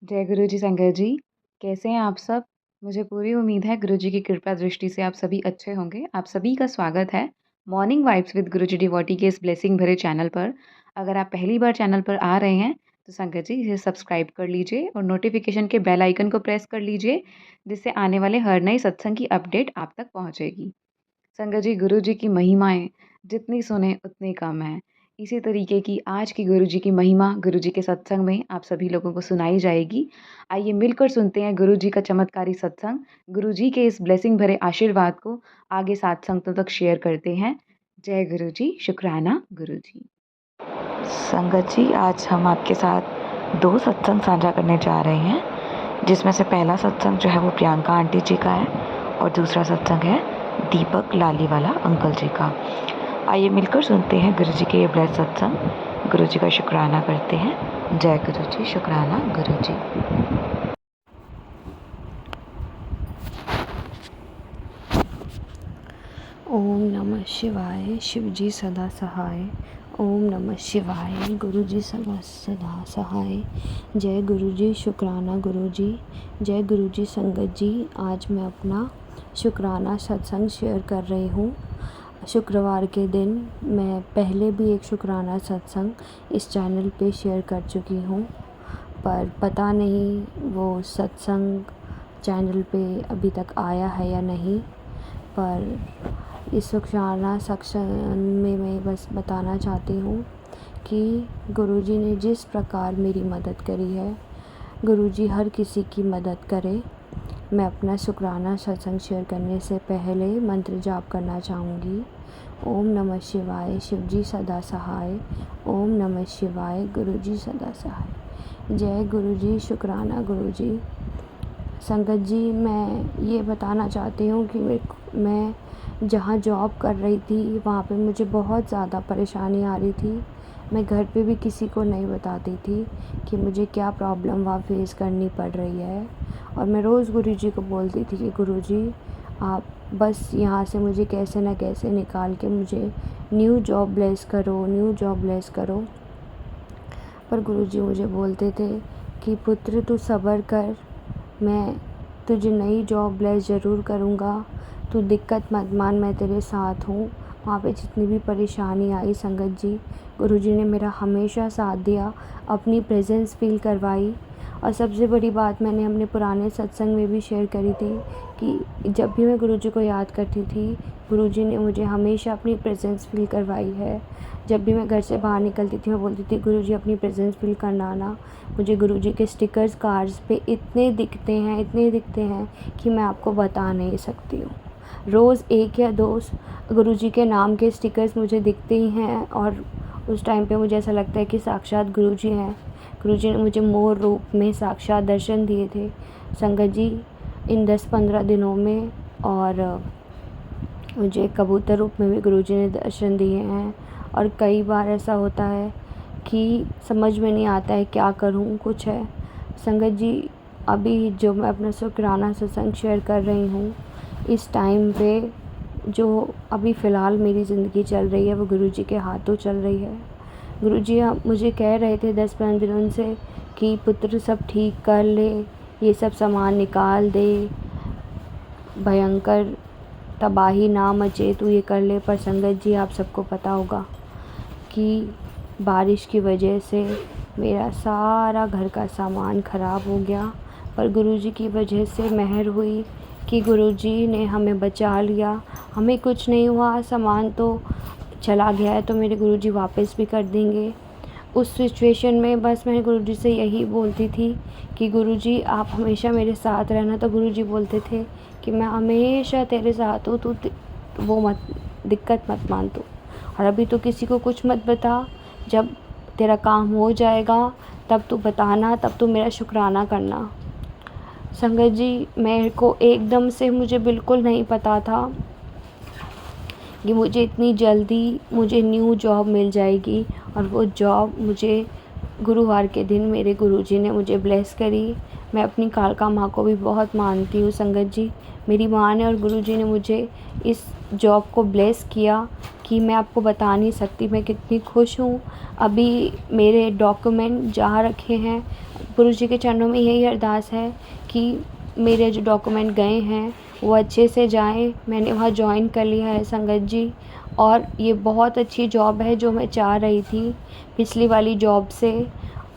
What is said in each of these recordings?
जय गुरु जी संगत जी। कैसे हैं आप सब? मुझे पूरी उम्मीद है गुरु जी की कृपा दृष्टि से आप सभी अच्छे होंगे। आप सभी का स्वागत है morning vibes with Guru ji devotee के इस ब्लेसिंग भरे चैनल पर। अगर आप पहली बार चैनल पर आ रहे हैं तो संगत जी इसे सब्सक्राइब कर लीजिए और नोटिफिकेशन के बेल आइकन को प्रेस कर लीजिए, जिससे आने वाले हर नए सत्संग की अपडेट आप तक पहुंचेगी। संगत जी, गुरु जी की महिमाएं जितनी सुने उतनी कम है। इसी तरीके की आज की गुरु जी की महिमा गुरु जी के सत्संग में आप सभी लोगों को सुनाई जाएगी। आइए मिलकर सुनते हैं गुरु जी का चमत्कारी सत्संग। गुरु जी के इस ब्लेसिंग भरे आशीर्वाद को आगे सात संगतों तक शेयर करते हैं। जय गुरु जी, शुक्राना गुरु जी। संगत जी, आज हम आपके साथ दो सत्संग साझा करने जा रहे हैं, जिसमें से पहला सत्संग जो है वो प्रियंका आंटी जी का है और दूसरा सत्संग है दीपक लालीवाला अंकल जी का। आइए मिलकर सुनते हैं गुरु जी के ये ब्लेस सत्संग। गुरु जी का शुक्राना करते हैं। जय गुरु जी, शुक्राना गुरु जी। ओम नमः शिवाय, शिव जी सदा सहाय। ओम नमः शिवाय, गुरु जी सदा सहाय। जय गुरु जी, शुक्राना गुरु जी। जय गुरु जी संगत जी। आज मैं अपना शुक्राना सत्संग शेयर कर रही हूँ। शुक्रवार के दिन मैं पहले भी एक शुक्राना सत्संग इस चैनल पे शेयर कर चुकी हूँ, पर पता नहीं वो सत्संग चैनल पे अभी तक आया है या नहीं। पर इस शुक्राना सेक्शन में मैं बस बताना चाहती हूँ कि गुरुजी ने जिस प्रकार मेरी मदद करी है, गुरुजी हर किसी की मदद करे। मैं अपना शुक्राना सत्संग शेयर करने से पहले मंत्र जाप करना चाहूँगी। ओम नमः शिवाय, शिव जी सदा सहाय। ओम नमः शिवाय, गुरु जी सदा सहाय। जय गुरु जी, शुक्राना गुरु जी। संगत जी, मैं ये बताना चाहती हूँ कि मैं जहाँ जॉब कर रही थी वहाँ पे मुझे बहुत ज़्यादा परेशानी आ रही थी। मैं घर पे भी किसी को नहीं बताती थी कि मुझे क्या प्रॉब्लम वहाँ फेस करनी पड़ रही है। और मैं रोज़ गुरुजी को बोलती थी कि गुरुजी आप बस यहाँ से मुझे कैसे ना कैसे निकाल के मुझे न्यू जॉब ब्लेस करो, न्यू जॉब ब्लेस करो। पर गुरुजी मुझे बोलते थे कि पुत्र तू सब्र कर, मैं तुझे नई जॉब ब्लेस ज़रूर करूँगा, तू दिक्कत मत मान, मैं तेरे साथ हूँ। वहाँ पे जितनी भी परेशानी आई संगत जी, गुरुजी ने मेरा हमेशा साथ दिया, अपनी प्रेजेंस फील करवाई। और सबसे बड़ी बात मैंने अपने पुराने सत्संग में भी शेयर करी थी कि जब भी मैं गुरुजी को याद करती थी, गुरुजी ने मुझे हमेशा अपनी प्रेजेंस फील करवाई है। जब भी मैं घर से बाहर निकलती थी मैं बोलती थी गुरुजी अपनी प्रेजेंस फील करना आना। मुझे गुरुजी के स्टिकर्स कार्ड्स पे इतने दिखते हैं कि मैं आपको बता नहीं सकती हूँ। रोज़ एक या दो गुरुजी के नाम के स्टिकर्स मुझे दिखते ही हैं और उस टाइम पे मुझे ऐसा लगता है कि साक्षात गुरुजी हैं। गुरुजी ने मुझे मोर रूप में साक्षात दर्शन दिए थे संगत जी इन 10-15 दिनों में, और मुझे कबूतर रूप में भी गुरुजी ने दर्शन दिए हैं। और कई बार ऐसा होता है कि समझ में नहीं आता है क्या करूं, कुछ है संगत जी। अभी जो मैं अपना शुक्राना सत्संग शेयर कर रही हूँ, इस टाइम पे जो अभी फ़िलहाल मेरी ज़िंदगी चल रही है वो गुरुजी के हाथों चल रही है। गुरुजी मुझे कह रहे थे 10-15 दिनों से कि पुत्र सब ठीक कर ले, ये सब सामान निकाल दे, भयंकर तबाही ना मचे, तू ये कर ले। पर संगत जी, आप सबको पता होगा कि बारिश की वजह से मेरा सारा घर का सामान ख़राब हो गया। पर गुरुजी की वजह से मेहर हुई कि गुरुजी ने हमें बचा लिया, हमें कुछ नहीं हुआ। सामान तो चला गया है तो मेरे गुरुजी वापस भी कर देंगे। उस सिचुएशन में बस मैं गुरुजी से यही बोलती थी कि गुरुजी आप हमेशा मेरे साथ रहना। तो गुरुजी बोलते थे कि मैं हमेशा तेरे साथ हूँ, तू वो मत दिक्कत मत मान तू, और अभी तो किसी को कुछ मत बता, जब तेरा काम हो जाएगा तब तू बताना, तब तू मेरा शुक्राना करना। संगत जी, मेरे को एकदम से मुझे बिल्कुल नहीं पता था कि मुझे इतनी जल्दी मुझे न्यू जॉब मिल जाएगी। और वो जॉब मुझे गुरुवार के दिन मेरे गुरुजी ने मुझे ब्लेस करी। मैं अपनी कालका माँ को भी बहुत मानती हूँ संगत जी। मेरी माँ ने और गुरुजी ने मुझे इस जॉब को ब्लेस किया कि मैं आपको बता नहीं सकती मैं कितनी खुश हूँ। अभी मेरे डॉक्यूमेंट जा रखे हैं, गुरु जी के चरणों में यही अरदास है कि मेरे जो डॉक्यूमेंट गए हैं वो अच्छे से जाएं। मैंने वहाँ जॉइन कर लिया है संगत जी, और ये बहुत अच्छी जॉब है जो मैं चाह रही थी पिछली वाली जॉब से।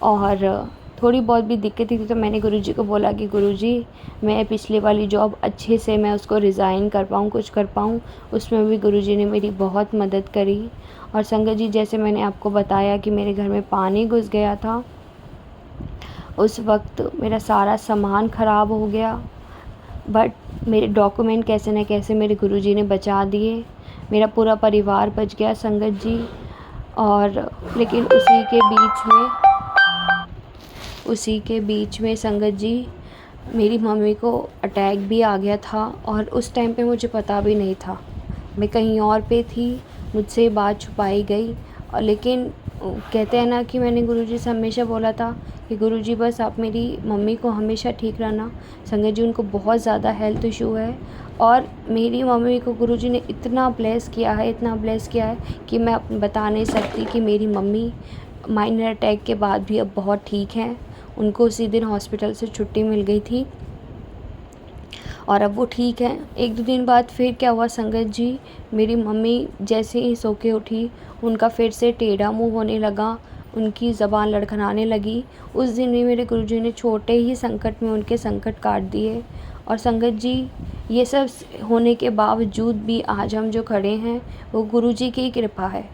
और थोड़ी बहुत भी दिक्कत थी तो मैंने गुरुजी को बोला कि गुरुजी मैं पिछली वाली जॉब अच्छे से मैं उसको रिज़ाइन कर पाऊँ, कुछ कर पाऊँ। उसमें भी गुरुजी ने मेरी बहुत मदद करी। और संगत जी, जैसे मैंने आपको बताया कि मेरे घर में पानी घुस गया था, उस वक्त मेरा सारा सामान ख़राब हो गया, बट मेरे डॉक्यूमेंट कैसे न कैसे मेरे गुरुजी ने बचा दिए। मेरा पूरा परिवार बच गया संगत जी। और लेकिन उसी के बीच में संगत जी मेरी मम्मी को अटैक भी आ गया था, और उस टाइम पे मुझे पता भी नहीं था। मैं कहीं और पे थी, मुझसे ये बात छुपाई गई। और लेकिन कहते हैं ना कि मैंने गुरुजी से हमेशा बोला था कि गुरुजी बस आप मेरी मम्मी को हमेशा ठीक रहना। संगत जी उनको बहुत ज़्यादा हेल्थ इशू है, और मेरी मम्मी को गुरुजी ने इतना ब्लेस किया है, इतना ब्लेस किया है कि मैं बता नहीं सकती कि मेरी मम्मी माइनर अटैक के बाद भी अब बहुत ठीक हैं। उनको उसी दिन हॉस्पिटल से छुट्टी मिल गई थी और अब वो ठीक हैं। 1-2 दिन बाद फिर क्या हुआ संगत जी, मेरी मम्मी जैसे ही सो के उठी उनका फिर से टेढ़ा मुँह होने लगा, उनकी ज़बान लड़खड़ाने लगी। उस दिन भी मेरे गुरुजी ने छोटे ही संकट में उनके संकट काट दिए। और संगत जी, ये सब होने के बावजूद भी आज हम जो खड़े हैं वो गुरुजी की ही कृपा है।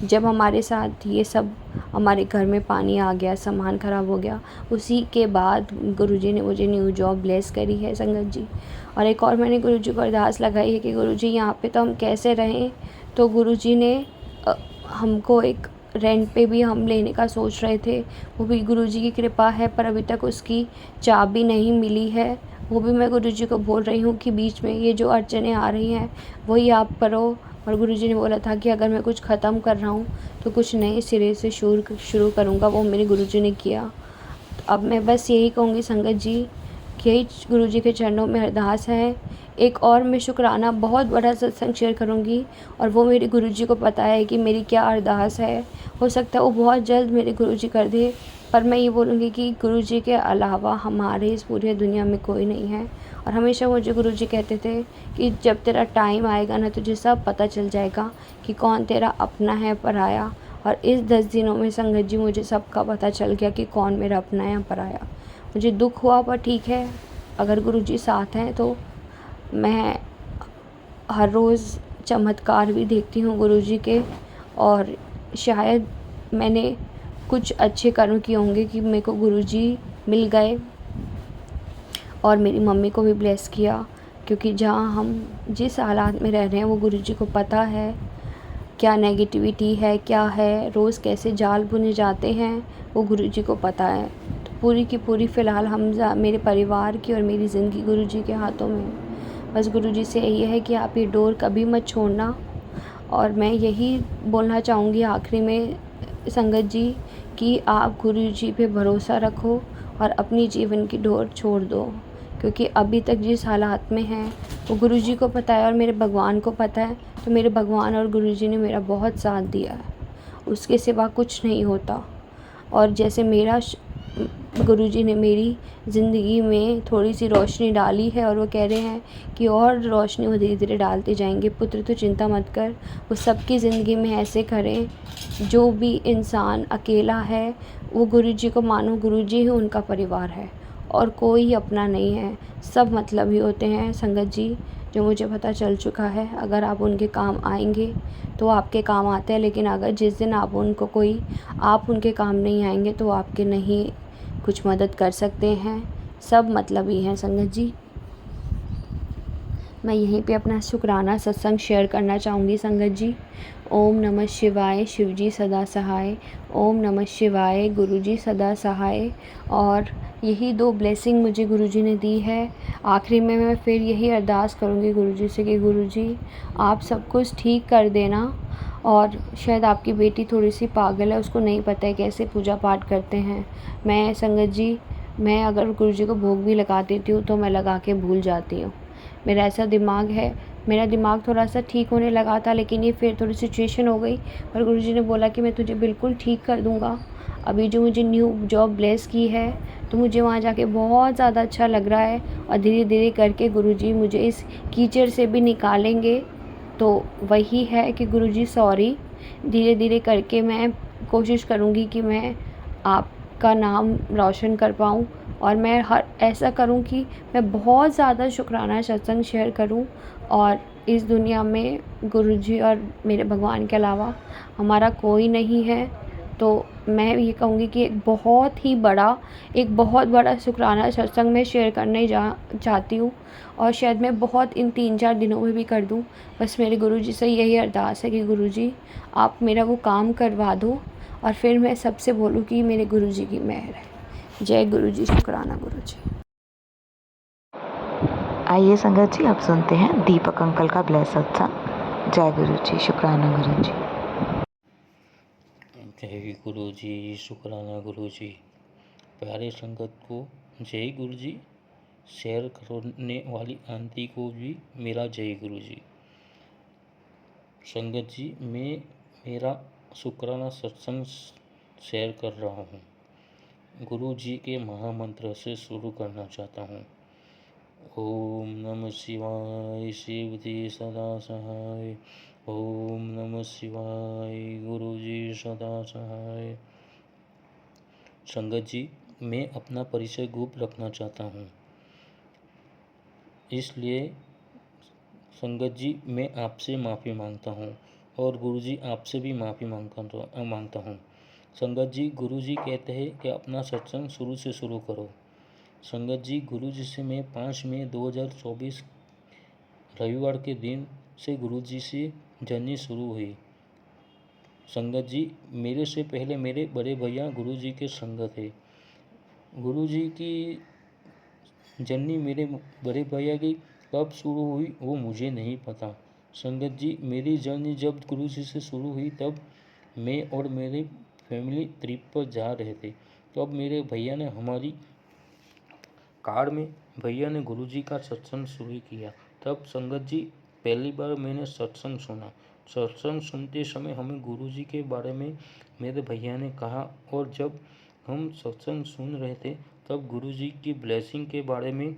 जब हमारे साथ ये सब हमारे घर में पानी आ गया, सामान ख़राब हो गया, उसी के बाद गुरुजी ने मुझे न्यू जॉब ब्लेस करी है संगत जी। और एक और मैंने गुरुजी को अरदास लगाई है कि गुरुजी यहाँ पे तो हम कैसे रहें। तो गुरुजी ने हमको एक रेंट पे भी हम लेने का सोच रहे थे, वो भी गुरुजी की कृपा है, पर अभी तक उसकी चाबी नहीं मिली है। वो भी मैं गुरुजी को बोल रही हूँ कि बीच में ये जो अड़चनें आ रही हैं वही आप करो। और गुरुजी ने बोला था कि अगर मैं कुछ ख़त्म कर रहा हूँ तो कुछ नए सिरे से शुरू करूँगा, वो मेरे गुरुजी ने किया। तो अब मैं बस यही कहूँगी संगत जी, यही गुरुजी के चरणों में अरदास है। एक और मैं शुक्राना बहुत बड़ा सत्संग शेयर करूँगी, और वो मेरे गुरुजी को पता है कि मेरी क्या अरदास है। हो सकता है वो बहुत जल्द मेरे गुरुजी कर दे, पर मैं ये बोलूँगी कि गुरुजी के अलावा हमारे इस पूरी दुनिया में कोई नहीं है। और हमेशा मुझे गुरुजी कहते थे कि जब तेरा टाइम आएगा ना तुझे सब पता चल जाएगा कि कौन तेरा अपना है पराया। और इस 10 दिनों में संगत जी मुझे सबका पता चल गया कि कौन मेरा अपना है पराया। मुझे दुख हुआ, पर ठीक है, अगर गुरुजी साथ हैं तो मैं हर रोज़ चमत्कार भी देखती हूँ गुरुजी के। और शायद मैंने कुछ अच्छे कर्म किए होंगे कि मेरे को गुरुजी मिल गए और मेरी मम्मी को भी ब्लेस किया, क्योंकि जहाँ हम जिस हालात में रह रहे हैं वो गुरुजी को पता है क्या नेगेटिविटी है, क्या है, रोज़ कैसे जाल बुने जाते हैं, वो गुरुजी को पता है। तो पूरी की पूरी फ़िलहाल मेरे परिवार की और मेरी ज़िंदगी गुरुजी के हाथों में है। बस गुरुजी से यही है कि आप ये डोर कभी मत छोड़ना। और मैं यही बोलना चाहूँगी आखिरी में संगत जी कि आप गुरुजी पे भरोसा रखो और अपनी जीवन की डोर छोड़ दो, क्योंकि अभी तक जिस हालात में हैं वो गुरुजी को पता है और मेरे भगवान को पता है। तो मेरे भगवान और गुरुजी ने मेरा बहुत साथ दिया है, उसके सिवा कुछ नहीं होता। और जैसे गुरुजी ने मेरी ज़िंदगी में थोड़ी सी रोशनी डाली है, और वो कह रहे हैं कि और रोशनी वो धीरे धीरे डालते जाएंगे। पुत्र तो चिंता मत कर, वो सबकी ज़िंदगी में ऐसे करें। जो भी इंसान अकेला है वो गुरुजी को मानो गुरुजी ही उनका परिवार है, और कोई अपना नहीं है, सब मतलब ही होते हैं संगत जी, जो मुझे पता चल चुका है। अगर आप उनके काम आएंगे तो आपके काम आते हैं, लेकिन अगर जिस दिन आप उनके काम नहीं आएंगे तो आपके नहीं कुछ मदद कर सकते हैं। सब मतलब ही हैं संगत जी। मैं यहीं पे अपना शुक्राना सत्संग शेयर करना चाहूँगी संगत जी। ओम नमः शिवाय, शिवजी सदा सहाय। ओम नमः शिवाय, गुरुजी सदा सहाय। और यही 2 ब्लेसिंग मुझे गुरुजी ने दी है। आखिरी में मैं फिर यही अरदास करूँगी गुरुजी से कि गुरुजी आप सब कुछ ठीक कर देना। और शायद आपकी बेटी थोड़ी सी पागल है, उसको नहीं पता है कैसे पूजा पाठ करते हैं। मैं संगत जी, अगर गुरुजी को भोग भी लगा देती हूँ तो मैं लगा के भूल जाती हूँ। मेरा ऐसा दिमाग है, मेरा दिमाग थोड़ा सा ठीक होने लगा था, लेकिन ये फिर थोड़ी सिचुएशन हो गई। पर गुरुजी ने बोला कि मैं तुझे बिल्कुल ठीक कर दूँगा। अभी जो मुझे न्यू जॉब ब्लेस की है, तो मुझे वहाँ जाके बहुत ज़्यादा अच्छा लग रहा है, और धीरे धीरे करके गुरुजी मुझे इस कीचड़ से भी निकालेंगे। तो वही है कि गुरुजी सॉरी, धीरे धीरे करके मैं कोशिश करूँगी कि मैं आपका नाम रोशन कर पाऊँ, और मैं हर ऐसा करूँ कि मैं बहुत ज़्यादा शुक्राना सत्संग शेयर करूँ। और इस दुनिया में गुरुजी और मेरे भगवान के अलावा हमारा कोई नहीं है। तो मैं ये कहूँगी कि एक बहुत बड़ा शुक्राना सत्संग में शेयर करने चाहती हूँ, और शायद मैं बहुत इन 3-4 दिनों में भी कर दूँ। बस मेरे गुरुजी से यही अरदास है कि गुरुजी आप मेरा वो काम करवा दो, और फिर मैं सबसे बोलूँ कि मेरे गुरुजी की मेहर है। जय गुरुजी, शुक्राना गुरुजी। आइए संगत जी, अब सुनते हैं दीपक अंकल का ब्लेस सत्संग। जय गुरु जी, शुक्राना गुरु जी। जय गुरु जी, शुक्राना गुरु जी। प्यारे संगत को जय गुरु जी। शेयर करने वाली आंटी को भी मेरा जय गुरु जी। संगत जी, मैं मेरा शुक्राना सत्संग शेयर कर रहा हूँ। गुरु जी के महामंत्र से शुरू करना चाहता हूँ। ओम नमः शिवाय, शिव जी सदा सहाय। ओम नमः शिवाय, गुरु जी सदा सहाय। संगत जी, मैं अपना परिचय गुप्त रखना चाहता हूँ, इसलिए संगत जी मैं आपसे माफ़ी मांगता हूँ, और गुरु जी आपसे भी माफ़ी मांगता हूँ। संगत जी, गुरु जी कहते हैं कि अपना सत्संग शुरू से शुरू करो। संगत जी, गुरु जी से मैं 5 मई 2024 रविवार के दिन से गुरु जी से जर्नी शुरू हुई। संगत जी, मेरे से पहले मेरे बड़े भैया गुरु जी के संग थे। गुरु जी की जर्नी मेरे बड़े भैया की कब शुरू हुई वो मुझे नहीं पता। संगत जी, मेरी जर्नी जब गुरु जी से शुरू हुई तब मैं और मेरी फैमिली ट्रिप पर जा रहे थे। तब मेरे भैया ने हमारी कार में गुरु जी का सत्संग शुरू किया। तब संगत जी पहली बार मैंने सत्संग सुना। सत्संग सुनते समय हमें गुरु जी के बारे में मेरे भैया ने कहा, और जब हम सत्संग सुन रहे थे तब गुरु जी की ब्लेसिंग के बारे में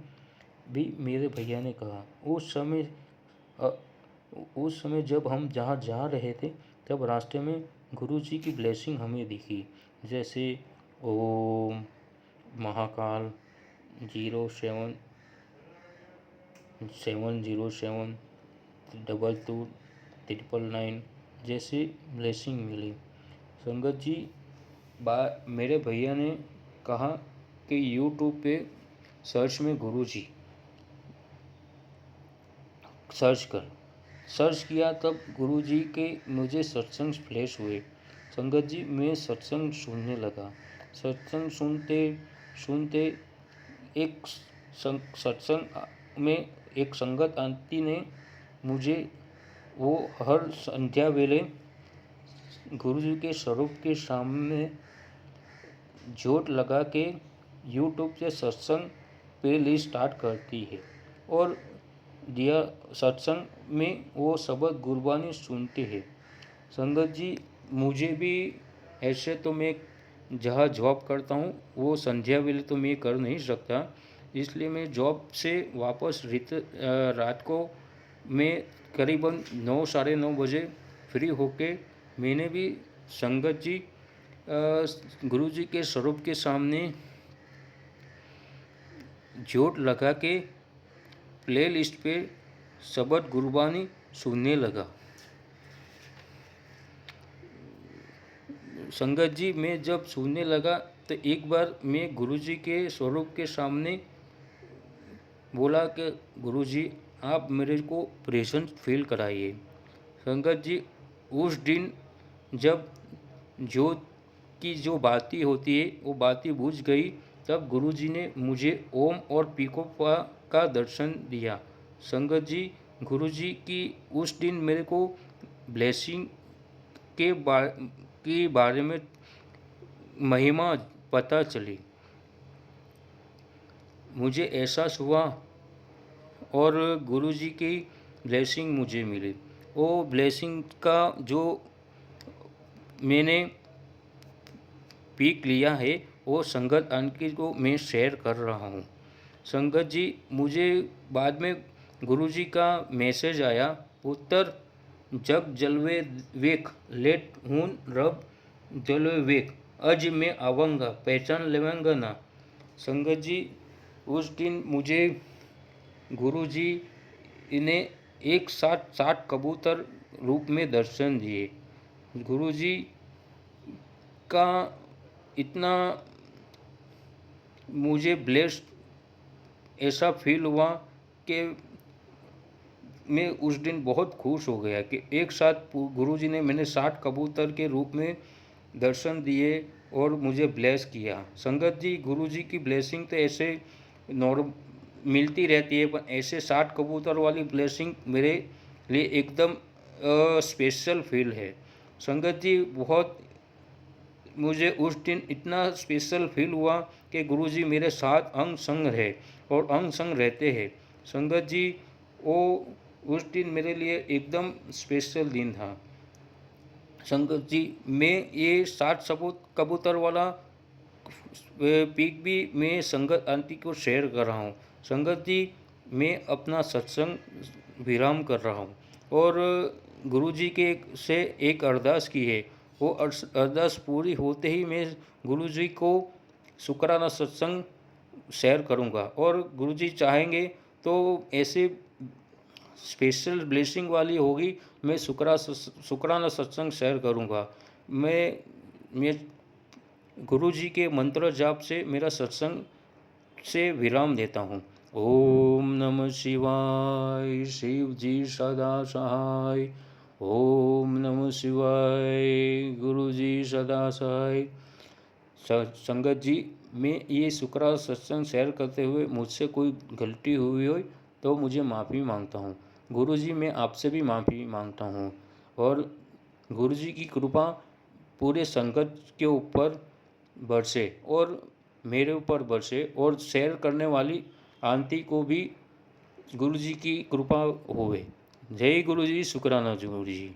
भी मेरे भैया ने कहा। उस समय जब हम जहाँ जा रहे थे तब रास्ते में गुरु जी की ब्लेसिंग हमें दिखी, जैसे ओम महाकाल 07072299 जैसे ब्लेसिंग मिली। संगत जी, मेरे भैया ने कहा कि यूट्यूब पे सर्च में गुरु जी सर्च किया, तब गुरु जी के मुझे सत्संग फ्लैश हुए। संगत जी, मैं सत्संग सुनने लगा। सत्संग सुनते सुनते एक सत्संग में एक संगत आंटी ने मुझे वो हर संध्या वेले गुरु जी के स्वरूप के सामने जोत लगा के यूट्यूब से सत्संग प्लेलिस्ट स्टार्ट करती है, और दिया सत्संग में वो शब्द गुरबानी सुनते हैं। संगत जी, मुझे भी ऐसे तो मैं जहाँ जॉब करता हूँ वो संध्या वेले तो मैं कर नहीं सकता, इसलिए मैं जॉब से वापस रात को मैं करीबन 9 साढ़े 9 बजे फ्री होके मैंने भी संगत जी गुरु जी के स्वरूप के सामने जोत लगा के प्ले लिस्ट पे शब्द गुरबानी सुनने लगा। संगत जी, मैं जब सुनने लगा तो एक बार मैं गुरु जी के स्वरूप के सामने बोला कि गुरु जी आप मेरे को प्रेजेंस फील कराइए। संगत जी, उस दिन जब जोत की जो बाती होती है वो बाती बुझ गई, तब गुरु जी ने मुझे ओम और पीको का दर्शन दिया। संगत जी, गुरु जी की उस दिन मेरे को ब्लेसिंग के बारे में महिमा पता चली। मुझे एहसास हुआ, और गुरु जी की ब्लेसिंग मुझे मिले। वो ब्लेसिंग का जो मैंने पीक लिया है वो संगत आंटी को मैं शेयर कर रहा हूँ। संगत जी, मुझे बाद में गुरुजी का मैसेज आया, पुत्र जग जलवे वेख लेट हून रब जलवे वेख, अज मैं आवांगा पहचान लेवांगा ना। संगत जी, उस दिन मुझे गुरुजी ने एक साथ 60 कबूतर रूप में दर्शन दिए। गुरुजी का इतना मुझे ब्लेस्ड ऐसा फील हुआ कि मैं उस दिन बहुत खुश हो गया कि एक साथ गुरुजी ने मैंने 60 कबूतर के रूप में दर्शन दिए और मुझे ब्लेस किया। संगत जी, गुरुजी की ब्लेसिंग तो ऐसे नॉर्म मिलती रहती है, पर ऐसे 60 कबूतर वाली ब्लेसिंग मेरे लिए एकदम स्पेशल फील है। संगत जी, बहुत मुझे उस दिन इतना स्पेशल फील हुआ कि गुरुजी मेरे साथ अंग संग रहे और अंग संग रहते हैं। संगत जी, वो उस दिन मेरे लिए एकदम स्पेशल दिन था। संगत जी, मैं ये 60 कबूतर वाला पिक भी मैं संगत आंटी को शेयर कर रहा हूँ। संगत जी, मैं अपना सत्संग विराम कर रहा हूँ और गुरुजी के से एक अरदास की है। वो अरदास पूरी होते ही मैं गुरुजी को शुक्राना सत्संग शेयर करूँगा और गुरुजी चाहेंगे तो ऐसे स्पेशल ब्लेसिंग वाली होगी, मैं शुक्राना सत्संग शेयर करूँगा। मैं गुरुजी के मंत्र जाप से मेरा सत्संग से विराम देता हूँ। ओम नमः शिवाय, शिव जी सदा सहाय। ओम नमः शिवाय, गुरु जी सदा सहाय। संगत जी, मैं ये शुक्राना सत्संग शेयर करते हुए मुझसे कोई गलती हुई हो तो मुझे माफ़ी मांगता हूँ। गुरु जी, मैं आपसे भी माफ़ी मांगता हूँ और गुरु जी की कृपा पूरे संगत के ऊपर बरसे और मेरे ऊपर बरसे और शेयर करने वाली आंटी को भी गुरु जी की कृपा होवे। जय गुरु जी, शुक्राना गुरु जी।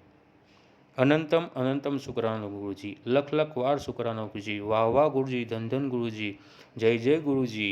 अनंतम अनंतम शुक्राना गुरु जी। लख लख वार शुक्राना गुरु जी। वाह वाह गुरु जी, धन धन गुरु जी। जय जय गुरु जी।